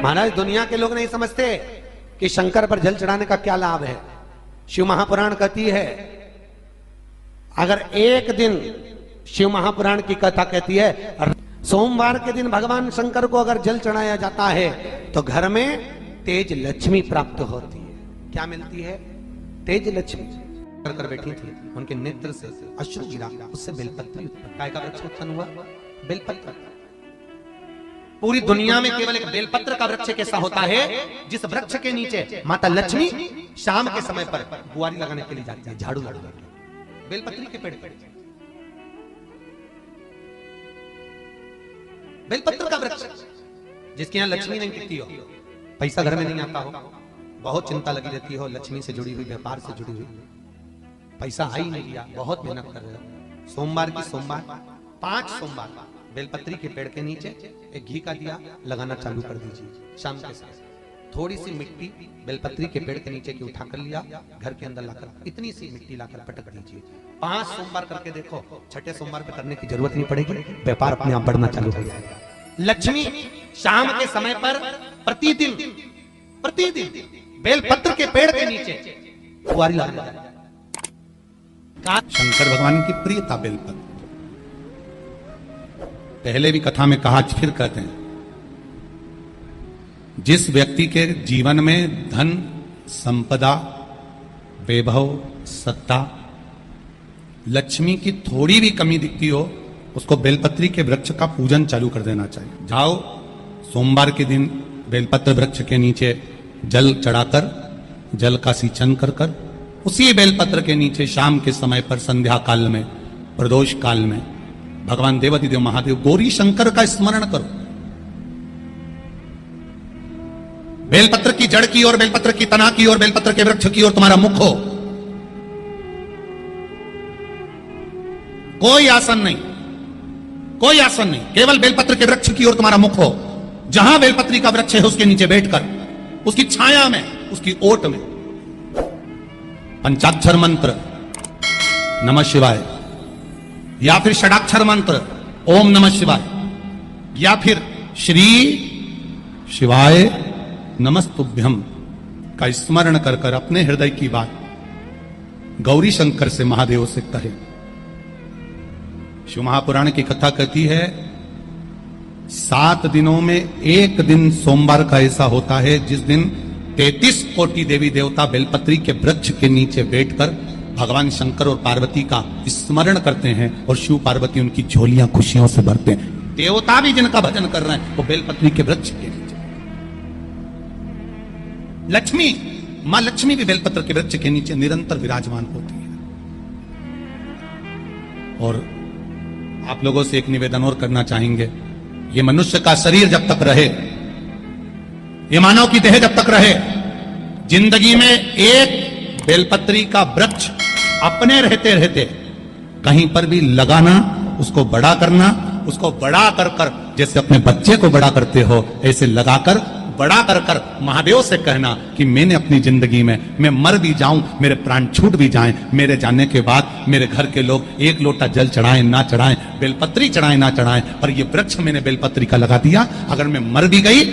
महाराज दुनिया के लोग नहीं समझते कि शंकर पर जल चढ़ाने का क्या लाभ है। शिव महापुराण कहती है, अगर एक दिन शिव महापुराण की कथा कहती है सोमवार के दिन भगवान शंकर को अगर जल चढ़ाया जाता है तो घर में तेज लक्ष्मी प्राप्त होती है। क्या मिलती है? तेज लक्ष्मी। कर बैठी थी, उनके नेत्र से अश्रु गिरा, उससे बेलपत्री उत्पन्न। काय का वृक्ष उत्पन्न हुआ? बेलपत्र। पूरी दुनिया में केवल एक बेलपत्र का वृक्ष कैसा होता है जिस वृक्ष के नीचे माता लक्ष्मी शाम के समय पर बुआरी लगाने के लिए जाती है, झाड़ू लगाने के लिए। बेलपत्री के पेड़ पर बेलपत्र का वृक्ष, जिसके यहां लक्ष्मी नहीं टिकती हो, पैसा घर में नहीं आता हो, बहुत चिंता लगी रहती हो, लक्ष्मी से जुड़ी हुई, व्यापार से जुड़ी हुई, पैसा आ ही नहीं गया, बहुत मेहनत कर रहे हो। सोमवार की सोमवार 5 सोमवार बेलपत्री के पेड़ के नीचे एक घी का दिया लगाना चालू कर दीजिए। शाम के समय थोड़ी सी मिट्टी बेलपत्री के पेड़ के नीचे की उठा कर लिया, घर के अंदर लाकर इतनी सी मिट्टी लाकर पटक दीजिए। 5 सोमवार करके देखो, छठे सोमवार पे करने की जरूरत नहीं पड़ेगी, व्यापार अपने आप बढ़ना चालू हो जाएगा। लक्ष्मी शाम के समय पर प्रतिदिन बेलपत्र के पेड़ के नीचे बुआरी लगाना। शंकर भगवान की प्रियता बेलपत्र। पहले भी कथा में कहा, फिर कहते हैं, जिस व्यक्ति के जीवन में धन, संपदा, वैभव, सत्ता, लक्ष्मी की थोड़ी भी कमी दिखती हो, उसको बेलपत्री के वृक्ष का पूजन चालू कर देना चाहिए। जाओ सोमवार के दिन बेलपत्र वृक्ष के नीचे जल चढ़ाकर, जल का सिंचन कर कर, उसी बेलपत्र के नीचे शाम के समय पर संध्या काल में, प्रदोष काल में भगवान देवाधिदेव महादेव गौरी शंकर का स्मरण करो। बेलपत्र की जड़ की ओर, बेलपत्र की तना की ओर, बेलपत्र के वृक्ष की ओर तुम्हारा मुख हो। कोई आसन नहीं, कोई आसन नहीं, केवल बेलपत्र के वृक्ष की ओर तुम्हारा मुख हो। जहां बेलपत्री का वृक्ष है उसके नीचे बैठकर, उसकी छाया में, उसकी ओट में पंचाक्षर मंत्र नमः शिवाय, या फिर षडाक्षर मंत्र ओम नमः शिवाय, या फिर श्री शिवाय नमस्तुभ्यम का स्मरण कर कर अपने हृदय की बात गौरी शंकर से, महादेव से कहे। शिव महापुराण की कथा कहती है 7 दिनों में एक दिन सोमवार का ऐसा होता है जिस दिन 33 कोटि देवी देवता बेलपत्री के वृक्ष के नीचे बैठकर भगवान शंकर और पार्वती का स्मरण करते हैं और शिव पार्वती उनकी झोलियां खुशियों से भरते हैं। देवता भी जिनका भजन कर रहे हैं वो बेलपत्री के वृक्ष के नीचे। लक्ष्मी, मां लक्ष्मी भी बेलपत्र के वृक्ष के नीचे निरंतर विराजमान होती है। और आप लोगों से एक निवेदन और करना चाहेंगे, ये मनुष्य का शरीर जब तक रहे, ये मानव की देह जब तक रहे, जिंदगी में एक बेलपत्री का वृक्ष अपने रहते रहते कहीं पर भी लगाना, उसको बड़ा करना, उसको बड़ा कर कर जैसे अपने बच्चे को बड़ा करते हो ऐसे लगाकर बड़ा कर कर महादेव से कहना कि मैंने अपनी जिंदगी में, मैं मर भी जाऊं, मेरे प्राण छूट भी जाएं, मेरे जाने के बाद मेरे घर के लोग एक लोटा जल चढ़ाएं ना चढ़ाएं, बेलपत्री चढ़ाएं ना चढ़ाएं, पर ये वृक्ष मैंने बेलपत्री का लगा दिया, अगर मैं मर भी गई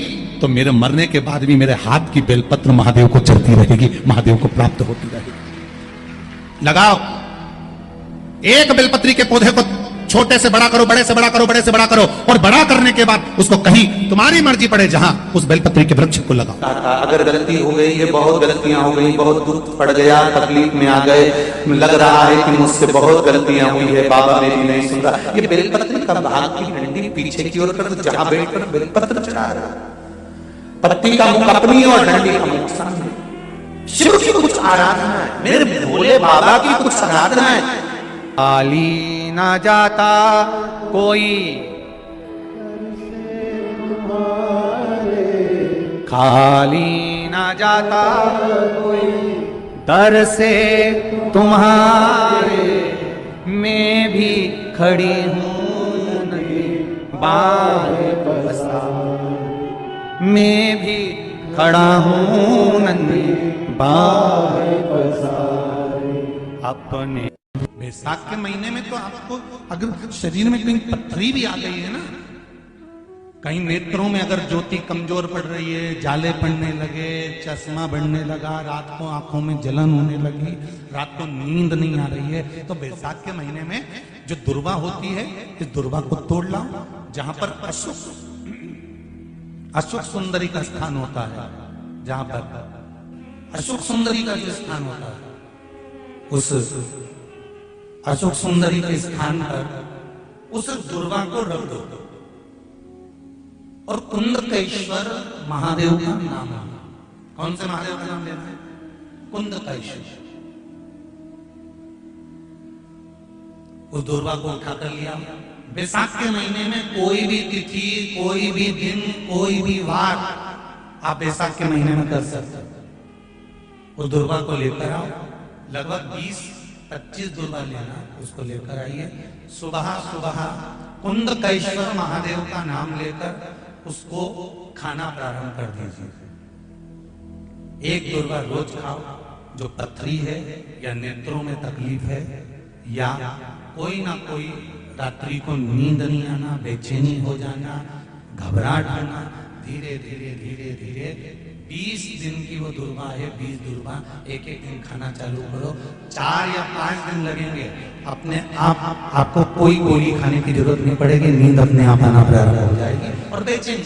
तो मेरे मरने के बाद भी मेरे हाथ की बेलपत्र महादेव को चढ़ती रहेगी, महादेव को प्राप्त होती रहेगी। लगाओ, एक बेलपत्री के पौधे को छोटे से बड़ा करो, बड़े से बड़ा करो, बड़े से बड़ा करो, और बड़ा करने के बाद उसको कहीं तुम्हारी मर्जी पड़े जहां उस बेलपत्री के वृक्ष को लगाओ। अगर गलती हो गई, ये बहुत गलतियां हो गई, बहुत दुख पड़ गया, तकलीफ में आ गए, लग रहा है कि मुझसे बहुत गलतियां हुई है, बाबा मेरी नहीं सुन रहा, ये बेलपत्री का भाग की डंडी पीछे की ओर कर, जहां बैठकर बेलपत्र चढ़ा रहा, पत्ती का मुख अपनी और डंडी का मुख सामने। शिव की कुछ आराधना है, मेरे भोले बाबा की कुछ आराधना है। खाली ना जाता कोई, खाली ना जाता कोई, दर से तुम्हारे मैं भी खड़ी हूं नहीं, बाहें पसार मैं भी खड़ा हूं नंदी, बाहें पसार अपने। बैसाख के महीने में तो आपको अगर शरीर में कहीं पथरी भी आ गई है ना, कहीं नेत्रों में अगर ज्योति कमजोर पड़ रही है, जाले पड़ने लगे, चश्मा बढ़ने लगा, रात को आंखों में जलन होने लगी, रात को नींद नहीं आ रही है, तो बैसाख के महीने में जो दुर्वा होती है, इस दुर्वा को तोड़ लाओ। जहां पर अशुक सुंदरी का स्थान होता है, जहां पर अशुक सुंदरी का जो स्थान होता है, उस अशुक सुंदरी के स्थान पर उस दुर्वा को रख दो और कुंदकेश्वर महादेव का नाम है। कौन से महादेव का नाम लेना है? कुंदकेश्वर। उस दुर्वा को उठाकर लिया। बैसाख के महीने में कोई भी तिथि, कोई भी दिन, कोई भी वार आप बैसाख के महीने में कर सकते हो। उस दुर्वा को लेकर आओ, लगभग 20-25 दुर्वा लेना, उसको लेकर आइए। सुबह सुबह कुंदकेश्वर महादेव का नाम लेकर उसको खाना प्रारंभ कर दीजिए। एक दुर्वा रोज खाओ। जो पथरी है या नेत्रों में तकलीफ है या कोई ना कोई रात्रि को नींद नहीं आना, बेचैनी हो जाना, घबराहट होना, धीरे धीरे धीरे धीरे 20 दिन की वो दुर्वा है, 20 दुर्वा एक एक दिन खाना चालू करो। 4 या 5 दिन लगेंगे, अपने आप आपको कोई गोली खाने की जरूरत नहीं पड़ेगी, नींद अपने आप आना प्रारंभ हो जाएगी और बेचैनी।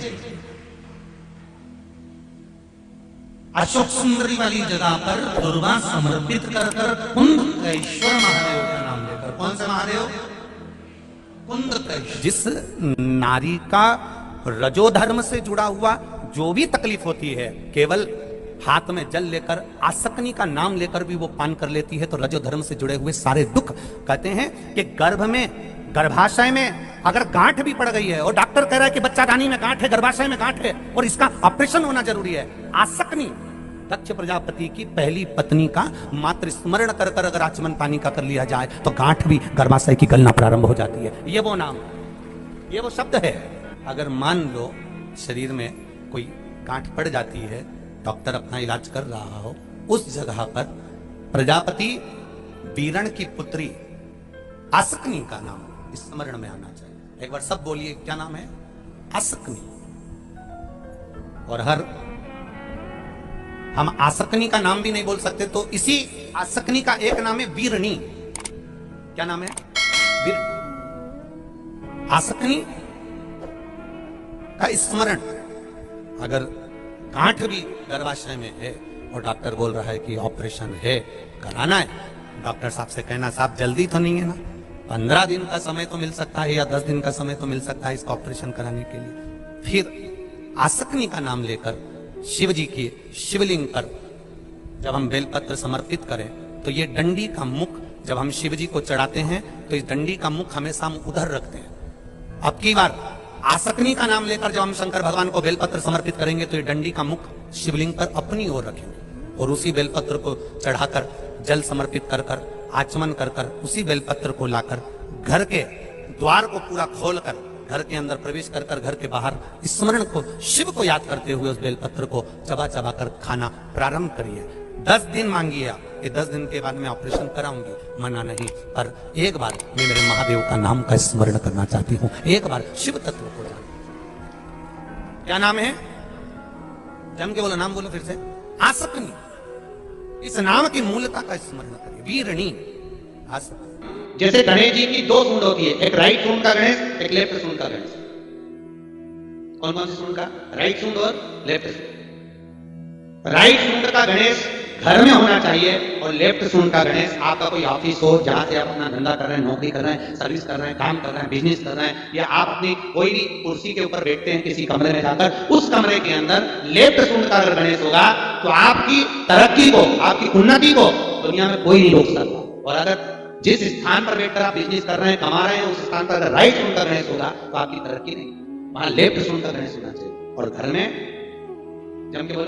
अशोक सुंदरी वाली जगह पर दुर्वा समर्पित कर कुंदकेश्वर महादेव का नाम लेकर। कौन से महादेव? कुंदकेश्वर। जिस नारी का रजोधर्म से जुड़ा हुआ जो भी तकलीफ होती है, केवल हाथ में जल लेकर, आसक्ति का नाम लेकर भी वो पान कर लेती है, तो रजोधर्म से जुड़े हुए सारे दुख, कहते हैं कि गर्भ में, गर्भाशय में अगर गांठ भी पड़ गई है और डॉक्टर कह रहा है कि बच्चा रानी में गांठ है, गर्भाशय में गांठ है और इसका ऑपरेशन होना जरूरी है, आसक्ति दक्ष प्रजापति की पहली पत्नी का मात्र स्मरण कर कर अगर आचमन पानी का कर लिया जाए तो गांठ भी गर्भाशय की गलना प्रारंभ हो जाती है। ये वो नाम, ये वो शब्द है। अगर मान लो शरीर में कोई गांठ पड़ जाती है, डॉक्टर अपना इलाज कर रहा हो, उस जगह पर प्रजापति वीरण की पुत्री आसक्ति का नाम स्मरण में आना चाहिए। एक बार सब बोलिए, क्या नाम है? आसक्ति। और हम आसक्ति का नाम भी नहीं बोल सकते, तो इसी आसक्ति का एक नाम है वीरणी। क्या नाम है? आसक्ति का स्मरण। अगर गांठ भी गर्भाशय में है और डॉक्टर बोल रहा है कि ऑपरेशन है, कराना है, डॉक्टर साहब से कहना, साहब जल्दी तो नहीं है ना, 15 दिन का समय तो मिल सकता है या 10 दिन का समय तो मिल सकता है इसका ऑपरेशन कराने के लिए। फिर आसक्ति का नाम लेकर शिव जी की शिवलिंग पर जब हम बेलपत्र समर्पित करें तो ये डंडी का मुख जब हम शिव जी को चढ़ाते हैं तो इस डंडी का मुख हमेशा हम उधर रखते हैं। अब की बार आसक्ति का नाम लेकर जब हम शंकर भगवान को बेलपत्र समर्पित करेंगे तो ये डंडी का मुख शिवलिंग पर अपनी ओर रखेंगे और उसी बेलपत्र को चढ़ाकर जल समर्पित कर कर आचमन कर कर उसी बेलपत्र को लाकर घर के द्वार को पूरा खोलकर घर के अंदर प्रवेश कर कर घर के बाहर स्मरण को, शिव को याद करते हुए उस बेलपत्र को चबा चबा कर खाना प्रारंभ करिए। 10 दिन मांगिए आप, ये 10 दिन के बाद मैं ऑपरेशन कराऊंगी, मना नहीं, पर एक बार मैं मेरे महादेव का नाम का स्मरण करना चाहती हूँ, एक बार शिव तत्व को जान। क्या नाम है? जम के बोलो, नाम बोलो फिर से। आसक्ति। इस नाम की मूलता का स्मरण करिए। वीरणी आसक्ति। जैसे गणेश जी की 2 सूंड होती है, एक राइट सूंड का गणेश, एक लेफ्ट सूंड का गणेश। कौन कौन सी सूंड का? राइट सूंड और लेफ्ट सूंड। राइट सूंड का गणेश घर में होना चाहिए और लेफ्ट सूंड का गणेश आपका कोई ऑफिस हो, जहां से आप अपना धंधा कर रहे हैं, नौकरी कर रहे हैं, सर्विस कर रहे हैं, काम कर रहे हैं, बिजनेस कर रहे हैं, या आप अपनी कोई भी कुर्सी के ऊपर बैठते हैं किसी कमरे में जाकर, उस कमरे के अंदर लेफ्ट सूंड का अगर गणेश होगा तो आपकी तरक्की को, आपकी उन्नति को दुनिया में कोई नहीं रोक सकता। और अगर जिस स्थान पर बैठकर आप बिजनेस कर रहे हैं, कमा रहे हैं, उस स्थान पर अगर राइट सूंड का गणेश होगा तो आपकी तरक्की नहीं, वहां लेफ्ट सूंड का गणेश होना चाहिए। और घर में जम के बोलो।